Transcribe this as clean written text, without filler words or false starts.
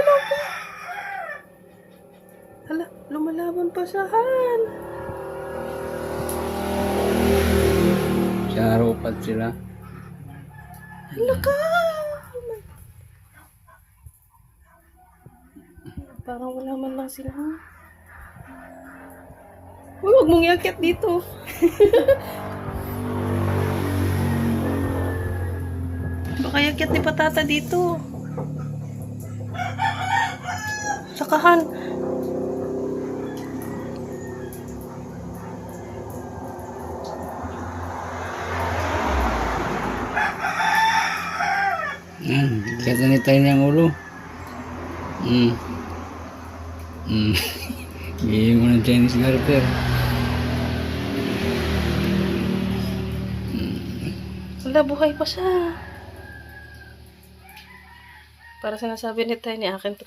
naku. Hala, lumalaban pa siya, Han. Sa ropat sila. Hala ka. Parang wala man lang sila. Uy, huwag mong iakyat dito. Baka iakyat ni Patata dito. Sakahan. Yan, katanitay niyang ulo. Bigyan mo ng Chinese garter. Wala, buhay pa siya. Para sinasabi ni Tay ni akin to.